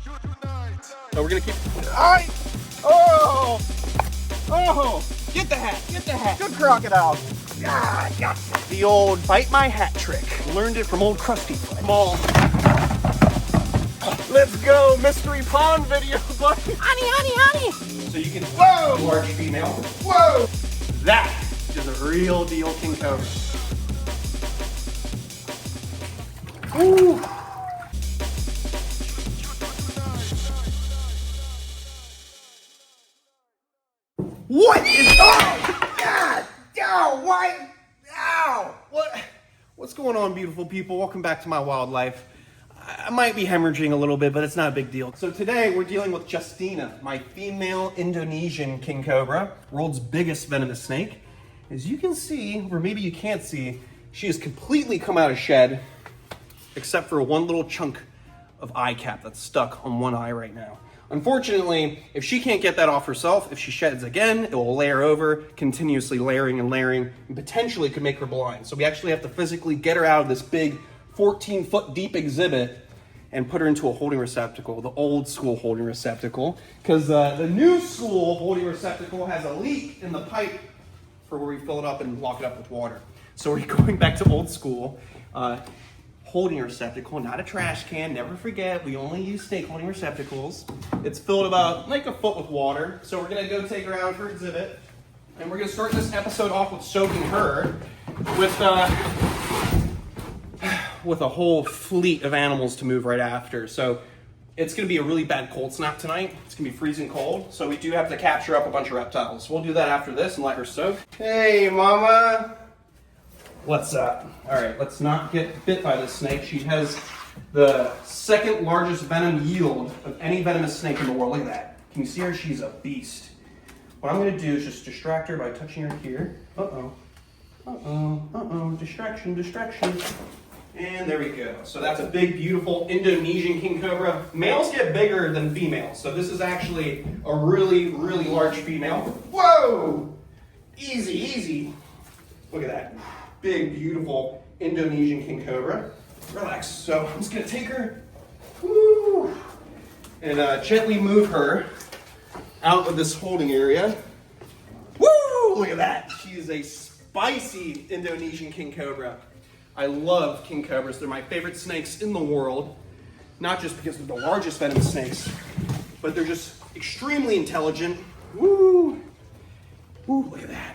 So we're gonna keep. Oh! Get the hat. Good crocodile. Ah, gotcha. The old bite my hat trick. Learned it from old Krusty. Come on. Let's go, mystery pond video, buddy. Honey. So you can, whoa, large female. Whoa! That is a real deal king cobra. Ooh. What is, oh, God, ow, why, ow, what's going on, beautiful people? Welcome back to my wildlife. I might be hemorrhaging a little bit, but it's not a big deal. So today we're dealing with Justina, my female Indonesian king cobra, world's biggest venomous snake. As you can see, or maybe you can't see, she has completely come out of shed, except for one little chunk of eye cap that's stuck on one eye right now. Unfortunately, if she can't get that off herself, if she sheds again, it will layer over, continuously layering and layering, and potentially could make her blind. So we actually have to physically get her out of this big 14-foot deep exhibit and put her into a holding receptacle, the old school holding receptacle, because the new school holding receptacle has a leak in the pipe for where we fill it up and lock it up with water. So we're going back to old school. Holding receptacle, not a trash can. Never forget, we only use snake holding receptacles. It's filled about like a foot with water. So we're gonna go take her out of her exhibit, and we're gonna start this episode off with soaking her with a whole fleet of animals to move right after. So it's gonna be a really bad cold snap tonight. It's gonna be freezing cold. So we do have to capture up a bunch of reptiles. We'll do that after this and let her soak. Hey, mama. What's up? All right, let's not get bit by this snake. She has the second largest venom yield of any venomous snake in the world. Look at that. Can you see her? She's a beast. What I'm gonna do is just distract her by touching her here. Distraction. And there we go. So that's a big, beautiful Indonesian king cobra. Males get bigger than females. So this is actually a really, really large female. Whoa! Easy. Look at that. Big, beautiful Indonesian king cobra. Relax. So I'm just gonna take her, woo, and gently move her out of this holding area. Woo! Look at that. She is a spicy Indonesian king cobra. I love king cobras. They're my favorite snakes in the world. Not just because they're the largest venomous snakes, but they're just extremely intelligent. Woo! Look at that.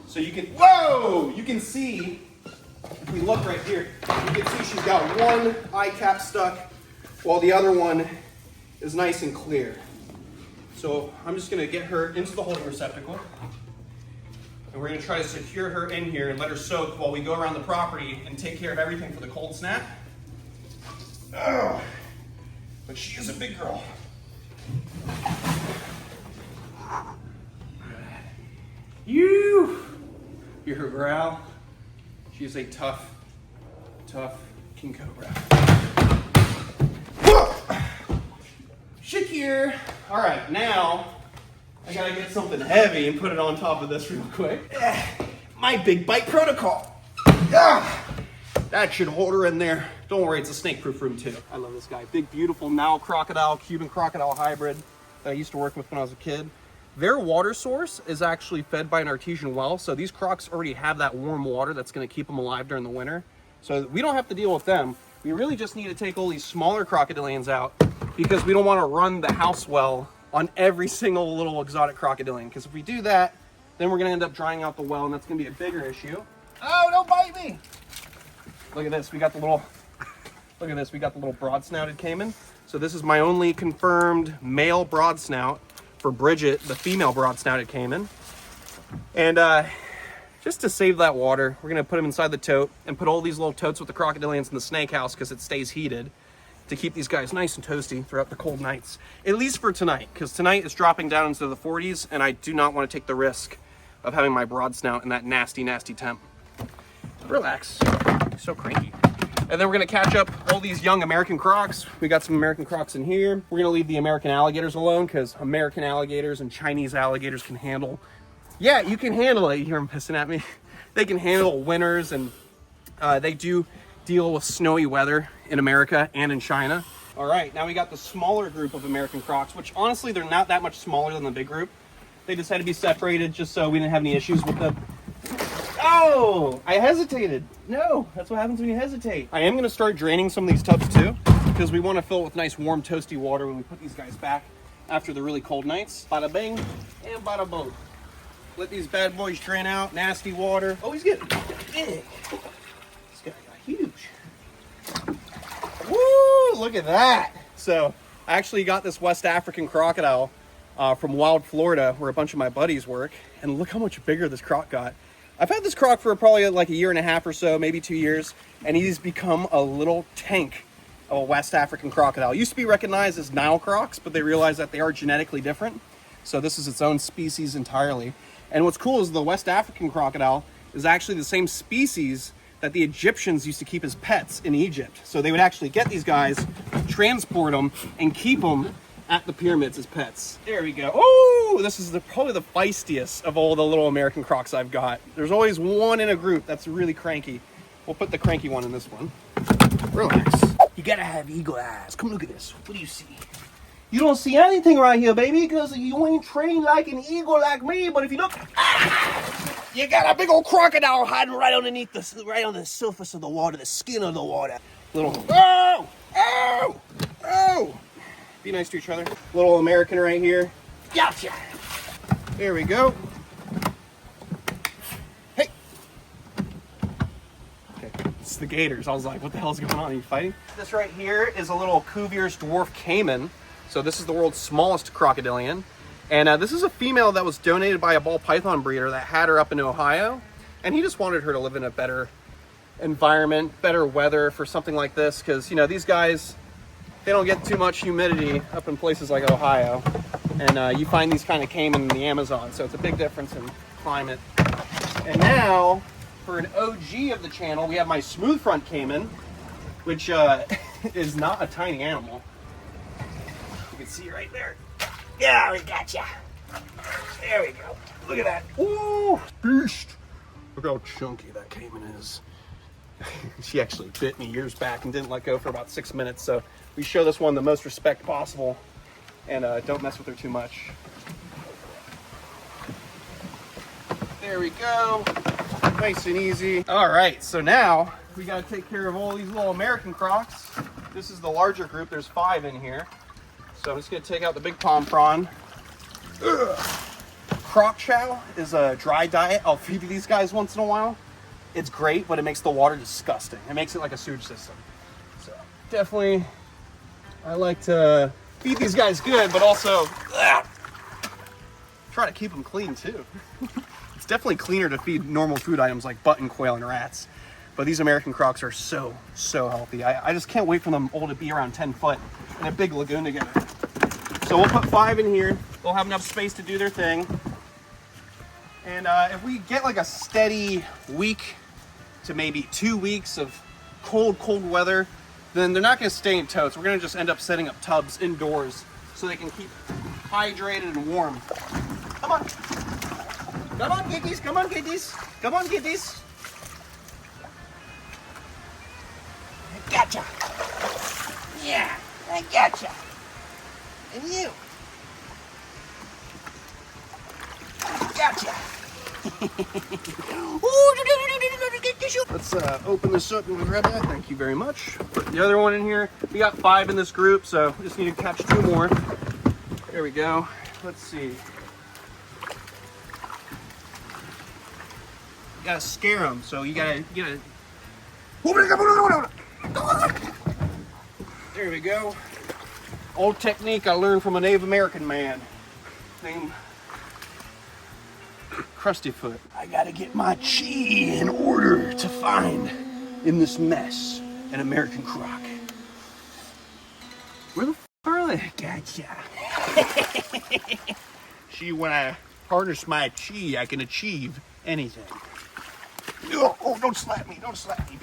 So you can, whoa! You can see, if we look right here, you can see she's got one eye cap stuck while the other one is nice and clear. So I'm just gonna get her into the holding receptacle, and we're gonna try to secure her in here and let her soak while we go around the property and take care of everything for the cold snap. Oh, but she is a big girl. You hear her growl? She is a tough king cobra. Shakir. All right, now I gotta get something heavy and put it on top of this real quick. My big bite protocol. That should hold her in there. Don't worry, it's a snake-proof room too. I love this guy. Big, beautiful Nile crocodile, Cuban crocodile hybrid that I used to work with when I was a kid. Their water source is actually fed by an artesian well, so these crocs already have that warm water that's going to keep them alive during the winter. So we don't have to deal with them. We really just need to take all these smaller crocodilians out because we don't want to run the house well on every single little exotic crocodilian, because if we do that, then we're going to end up drying out the well, and that's going to be a bigger issue. Oh, don't bite me! Look at this. We got the little broad-snouted caiman. So this is my only confirmed male broad snout for Bridget, the female broad-snouted caiman. And just to save that water, we're gonna put them inside the tote and put all these little totes with the crocodilians in the snake house because it stays heated to keep these guys nice and toasty throughout the cold nights. At least for tonight, because tonight is dropping down into the 40s and I do not want to take the risk of having my broad snout in that nasty, nasty temp. Relax, you're so cranky. And then we're gonna catch up all these young American crocs. We got some American crocs in here. We're gonna leave the American alligators alone because American alligators and Chinese alligators can handle, yeah, you can handle it. You hear them pissing at me. They can handle winters, and they do deal with snowy weather in America and in China. All right, now we got the smaller group of American crocs, which honestly, they're not that much smaller than the big group. They just had to be separated just so we didn't have any issues with them. Oh, I hesitated. No, that's what happens when you hesitate. I am gonna start draining some of these tubs too, because we wanna fill it with nice warm toasty water when we put these guys back after the really cold nights. Bada bing and bada boom. Let these bad boys drain out, nasty water. Oh, he's getting big. This guy got huge. Woo, look at that. So I actually got this West African crocodile from Wild, Florida, where a bunch of my buddies work. And look how much bigger this croc got. I've had this croc for probably like a year and a half or so, maybe 2 years. And he's become a little tank of a West African crocodile. It used to be recognized as Nile crocs, but they realized that they are genetically different. So this is its own species entirely. And what's cool is the West African crocodile is actually the same species that the Egyptians used to keep as pets in Egypt. So they would actually get these guys, transport them, and keep them at the pyramids as pets. There we go. Oh, this is probably the feistiest of all the little American crocs I've got. There's always one in a group that's really cranky. We'll put the cranky one in this one. Relax. You gotta have eagle eyes. Come look at this. What do you see? You don't see anything right here, baby, because you ain't trained like an eagle like me. But if you look, you got a big old crocodile hiding right underneath right on the surface of the water, the skin of the water. Little, oh! Be nice to each other. Little American right here. Gotcha. There we go. Hey. Okay, it's the gators. I was like, what the hell's going on? Are you fighting? This right here is a little Cuvier's dwarf caiman. So this is the world's smallest crocodilian. And this is a female that was donated by a ball python breeder that had her up in Ohio. And he just wanted her to live in a better environment, better weather for something like this. Because, you know, these guys, they don't get too much humidity up in places like Ohio. And you find these kind of caiman in the Amazon. So it's a big difference in climate. And now, for an OG of the channel, we have my smooth front caiman, which is not a tiny animal. You can see right there. Yeah, we got ya. There we go. Look at that. Ooh, beast. Look how chunky that caiman is. She actually bit me years back and didn't let go for about 6 minutes. So we show this one the most respect possible and don't mess with her too much. There we go. Nice and easy. All right, so now we got to take care of all these little American crocs. This is the larger group. There's 5 in here. So I'm just gonna take out the big palm prawn. Ugh. Croc chow is a dry diet. I'll feed these guys once in a while. It's great, but it makes the water disgusting. It makes it like a sewage system. So definitely, I like to feed these guys good, but also try to keep them clean too. It's definitely cleaner to feed normal food items like button, quail, and rats. But these American crocs are so healthy. I just can't wait for them all to be around 10 foot in a big lagoon together. So we'll put 5 in here. They'll have enough space to do their thing. And if we get like a steady week to maybe 2 weeks of cold weather, then they're not gonna stay in totes. We're gonna just end up setting up tubs indoors so they can keep hydrated and warm. Come on. Come on, kitties. Come on, kitties. Come on, kitties. Gotcha. Yeah, I gotcha. And you. Gotcha. Let's open this up and grab that. Thank you very much. Put the other one in here. We got 5 in this group, so we just need to catch 2 more. There we go. Let's see. You gotta scare them, so you gotta. There we go. Old technique I learned from a Native American man named Krustyfoot. I gotta get my chi in order to find in this mess an American croc. Where the f are they? Gotcha. See, when I harness my chi, I can achieve anything. Oh, don't slap me, don't slap me.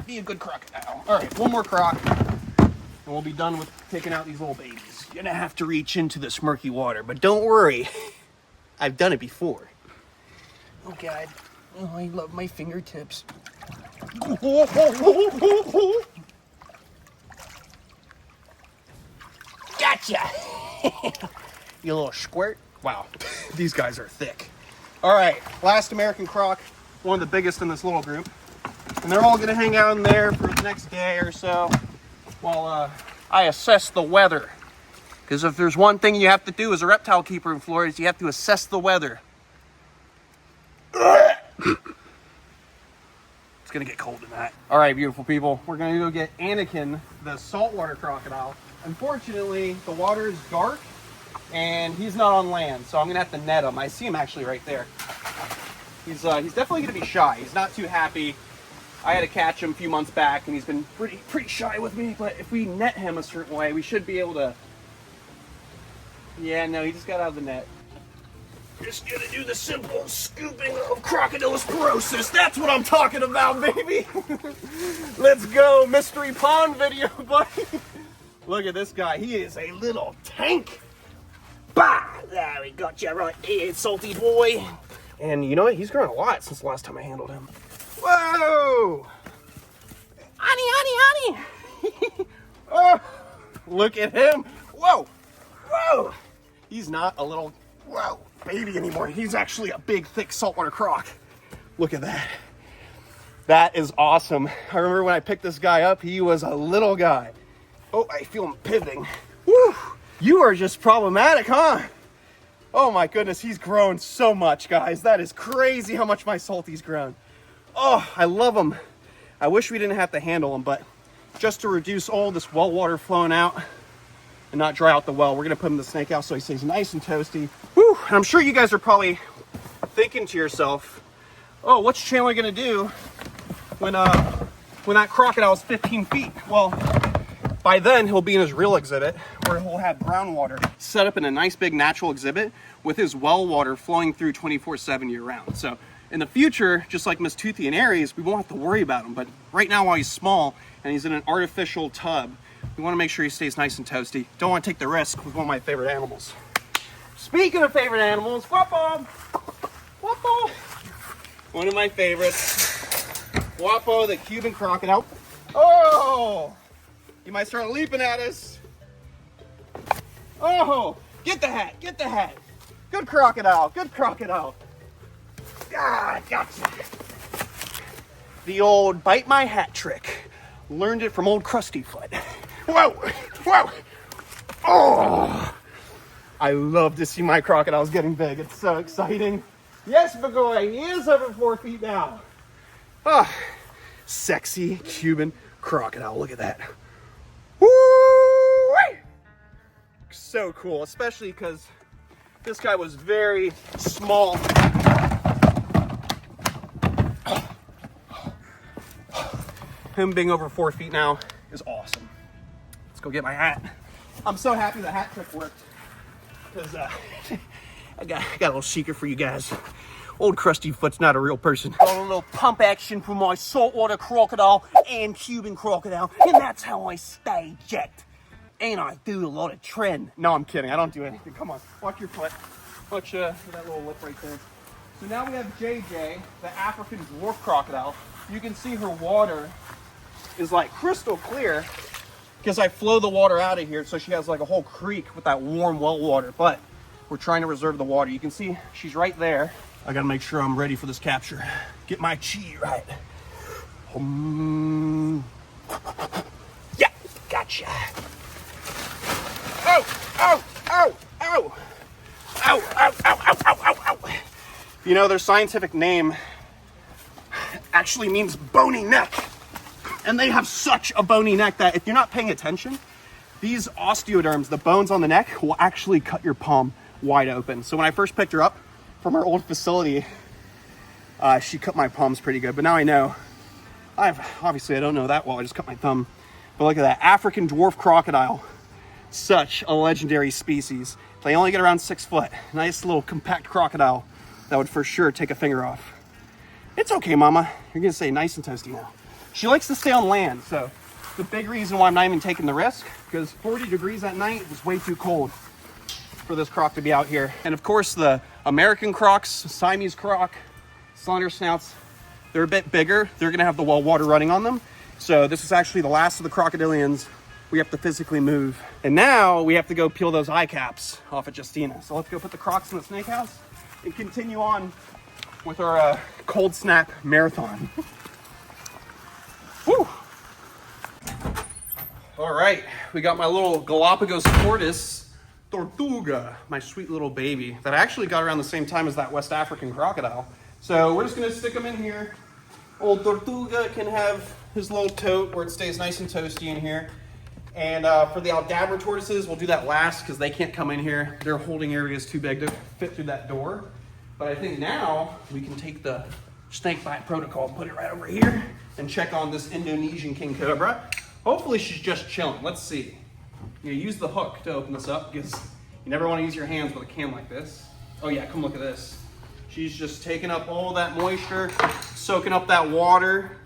Be a good crocodile. All right, 1 more croc, and we'll be done with taking out these little babies. You're gonna have to reach into this murky water, but don't worry. I've done it before. Oh, God. Oh, I love my fingertips. Gotcha! You little squirt. Wow, these guys are thick. All right, last American croc, one of the biggest in this little group. And they're all gonna hang out in there for the next day or so while I assess the weather. Because if there's one thing you have to do as a reptile keeper in Florida, is you have to assess the weather. It's gonna get cold tonight. All right, beautiful people, we're gonna go get Anakin, the saltwater crocodile. Unfortunately, the water is dark and he's not on land, so I'm gonna have to net him. I see him actually right there. He's definitely gonna be shy. He's not too happy. I had to catch him a few months back and he's been pretty shy with me, but if we net him a certain way, we should be able to. Yeah, no, he just got out of the net. Just gonna do the simple scooping of crocodilosporosis. That's what I'm talking about, baby. Let's go, mystery pond video, buddy. Look at this guy. He is a little tank. Bah! There, we got you right here, salty boy. And you know what? He's grown a lot since the last time I handled him. Whoa! Honey. Oh, look at him. Whoa. He's not a little, baby anymore. He's actually a big, thick saltwater croc. Look at that. That is awesome. I remember when I picked this guy up, he was a little guy. Oh, I feel him pivoting. Woo! You are just problematic, huh? Oh my goodness, he's grown so much, guys. That is crazy how much my salty's grown. Oh, I love him. I wish we didn't have to handle him, but just to reduce all this well water flowing out and not dry out the well, we're gonna put him in the snake house so he stays nice and toasty. Whew, and I'm sure you guys are probably thinking to yourself, oh, what's Chandler gonna do when that crocodile is 15 feet? Well, by then he'll be in his real exhibit where he'll have groundwater set up in a nice big natural exhibit with his well water flowing through 24/7 year round. So in the future, just like Miss Toothy and Aries, we won't have to worry about him. But right now while he's small and he's in an artificial tub, we want to make sure he stays nice and toasty. Don't want to take the risk with one of my favorite animals. Speaking of favorite animals, Guapo! One of my favorites. Guapo, the Cuban crocodile. Oh! He might start leaping at us. Oh! Get the hat! Good crocodile! Ah, gotcha! The old bite my hat trick. Learned it from old Krusty Foot. Whoa! Oh! I love to see my crocodiles getting big. It's so exciting. Yes, Bagoy, he is over 4 feet now. Ah, sexy Cuban crocodile. Look at that. Woo! So cool, especially because this guy was very small. Him being over 4 feet now is awesome. Let's go get my hat. I'm so happy the hat trick worked because I got a little secret for you guys. Old Krusty Foot's not a real person. Got a little pump action for my saltwater crocodile and Cuban crocodile, and that's how I stay jacked. And I do a lot of trend. No, I'm kidding. I don't do anything. Come on, watch your foot. Watch that little lip right there. So now we have JJ, the African dwarf crocodile. You can see her water is like crystal clear because I flow the water out of here, so she has like a whole creek with that warm well water. But we're trying to reserve the water. You can see she's right there. I gotta make sure I'm ready for this capture. Get my chi right. Yeah, gotcha. Ow. You know, their scientific name actually means bony neck. And they have such a bony neck that if you're not paying attention, these osteoderms, the bones on the neck, will actually cut your palm wide open. So when I first picked her up from our old facility, she cut my palms pretty good. But now I know. Obviously I don't know that well. I just cut my thumb. But look at that, African dwarf crocodile. Such a legendary species. They only get around 6 foot. Nice little compact crocodile that would for sure take a finger off. It's okay, mama. You're gonna stay nice and toasty now. She likes to stay on land, so the big reason why I'm not even taking the risk, because 40 degrees at night is way too cold for this croc to be out here. And of course, the American crocs, Siamese croc, slender snouts, they're a bit bigger. They're gonna have the well water running on them. So this is actually the last of the crocodilians we have to physically move. And now we have to go peel those eye caps off at Justina. So let's go put the Crocs in the snake house and continue on with our cold snap marathon. Woo! All right, we got my little Galapagos tortoise, Tortuga, my sweet little baby that I actually got around the same time as that West African crocodile. So we're just gonna stick him in here. Old Tortuga can have his little tote where it stays nice and toasty in here. And for the Aldabra tortoises, we'll do that last because they can't come in here. Their holding area is too big to fit through that door. But I think now we can take the snake bite protocol and put it right over here and check on this Indonesian king cobra. Hopefully she's just chilling. Let's see. You use the hook to open this up because you never want to use your hands with a cam like this. Oh yeah, come look at this. She's just taking up all that moisture, soaking up that water,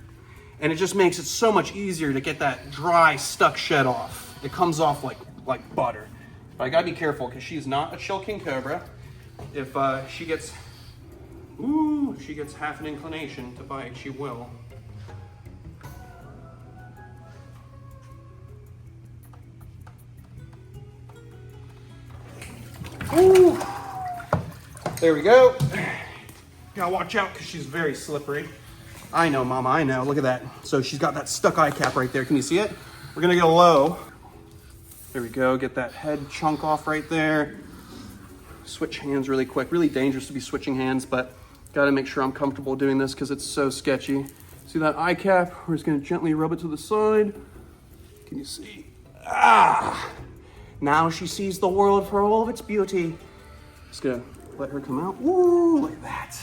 and it just makes it so much easier to get that dry, stuck shed off. It comes off like butter. But I gotta be careful because she's not a chill king cobra. If she gets half an inclination to bite, she will. Ooh. There we go. Gotta watch out because she's very slippery. I know, Mama, I know. Look at that. So she's got that stuck eye cap right there. Can you see it? We're gonna go low. There we go. Get that head chunk off right there. Switch hands really quick. Really dangerous to be switching hands, but gotta make sure I'm comfortable doing this because it's so sketchy. See that eye cap? We're just gonna gently rub it to the side. Can you see? Ah! Now she sees the world for all of its beauty. Just gonna let her come out. Ooh, look at that.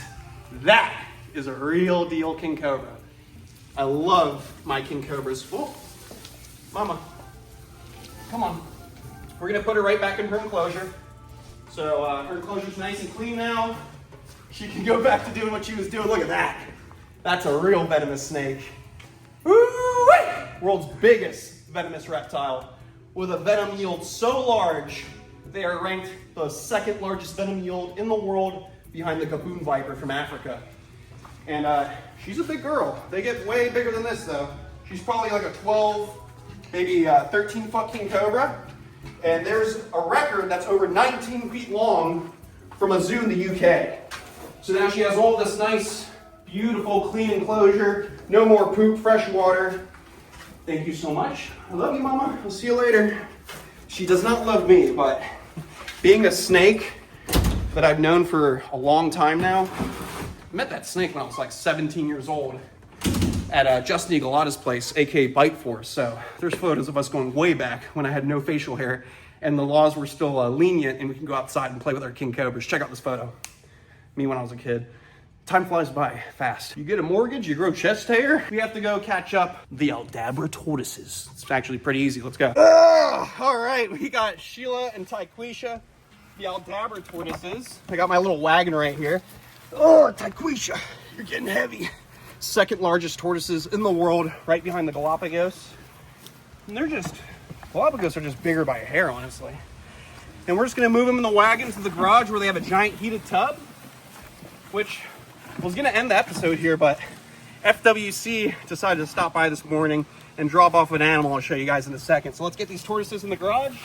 That is a real deal king cobra. I love my king cobras. Whoa, Mama, come on. We're gonna put her right back in her enclosure. So her enclosure's nice and clean now. She can go back to doing what she was doing. Look at that. That's a real venomous snake. Woo-wee! World's biggest venomous reptile, with a venom yield so large, they are ranked the second largest venom yield in the world behind the gaboon viper from Africa. And she's a big girl. They get way bigger than this though. She's probably like a 12, maybe 13 foot king cobra. And there's a record that's over 19 feet long from a zoo in the UK. So now she has all this nice, beautiful, clean enclosure. No more poop, fresh water. Thank you so much. I love you, Mama. I'll see you later. She does not love me, but being a snake that I've known for a long time now, I met that snake when I was like 17 years old at Justin Eaglata's place, aka Bite Force. So there's photos of us going way back when I had no facial hair and the laws were still lenient and we can go outside and play with our king cobras. Check out this photo. Me when I was a kid. Time flies by fast. You get a mortgage, you grow chest hair. We have to go catch up the Aldabra tortoises. It's actually pretty easy. Let's go. All right, we got Sheila and Tyquisha, the Aldabra tortoises. I got my little wagon right here. Oh, Tyquisha, you're getting heavy. Second largest tortoises in the world, right behind the Galapagos. And Galapagos are just bigger by a hair, honestly. And we're just gonna move them in the wagon to the garage where they have a giant heated tub, which was gonna end the episode here, but FWC decided to stop by this morning and drop off an animal. I'll show you guys in a second. So let's get these tortoises in the garage.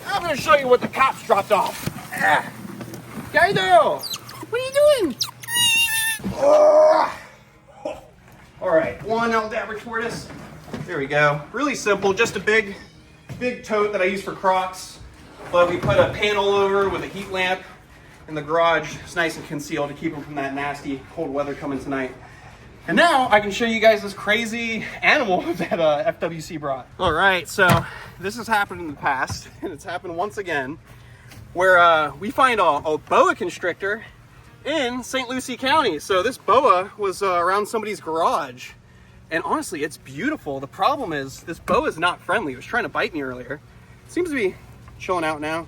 I'm gonna show you what the cops dropped off. Kaido, what are you doing? All right, one Aldabra tortoise. There we go. Really simple, just a big tote that I use for Crocs. But we put a panel over with a heat lamp in the garage. It's nice and concealed to keep them from that nasty cold weather coming tonight. And now I can show you guys this crazy animal that FWC brought. All right, so this has happened in the past, and it's happened once again, where we find a boa constrictor in St. Lucie County. So this boa was around somebody's garage, and honestly, it's beautiful. The problem is this boa is not friendly. It was trying to bite me earlier. It seems to be chilling out now.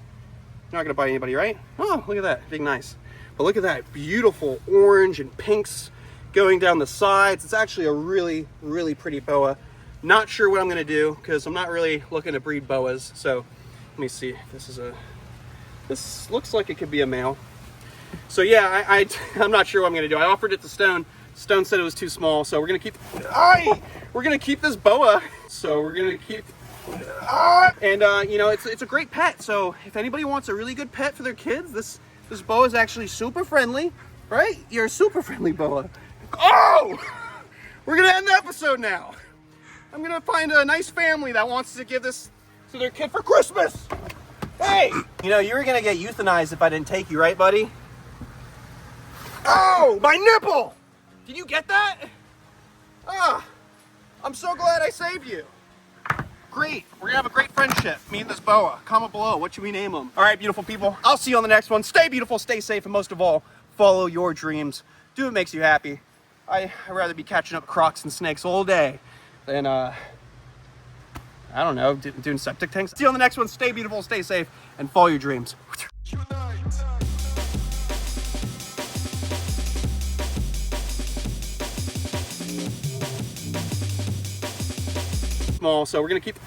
Not gonna bite anybody, right? Oh, look at that, being nice. But look at that beautiful orange and pinks going down the sides. It's actually a really, really pretty boa. Not sure what I'm gonna do because I'm not really looking to breed boas. So let me see. This looks like it could be a male. So yeah, I'm not sure what I'm gonna do. I offered it to Stone. Stone said it was too small, so we're gonna keep this boa. So we're gonna keep And you know, it's a great pet. So if anybody wants a really good pet for their kids, this boa is actually super friendly, right? You're a super friendly boa. Oh, we're gonna end the episode now. I'm gonna find a nice family that wants to give this to their kid for Christmas. Hey, you know, you were gonna get euthanized if I didn't take you, right, buddy? Oh, my nipple! Did you get that? Ah, I'm so glad I saved you. Great. We're gonna have a great friendship. Me and this boa. Comment below. What should we name him? All right, beautiful people. I'll see you on the next one. Stay beautiful, stay safe, and most of all, follow your dreams. Do what makes you happy. I'd rather be catching up crocs and snakes all day than, I don't know, doing septic tanks. See you on the next one. Stay beautiful, stay safe, and follow your dreams. Small, so we're gonna keep.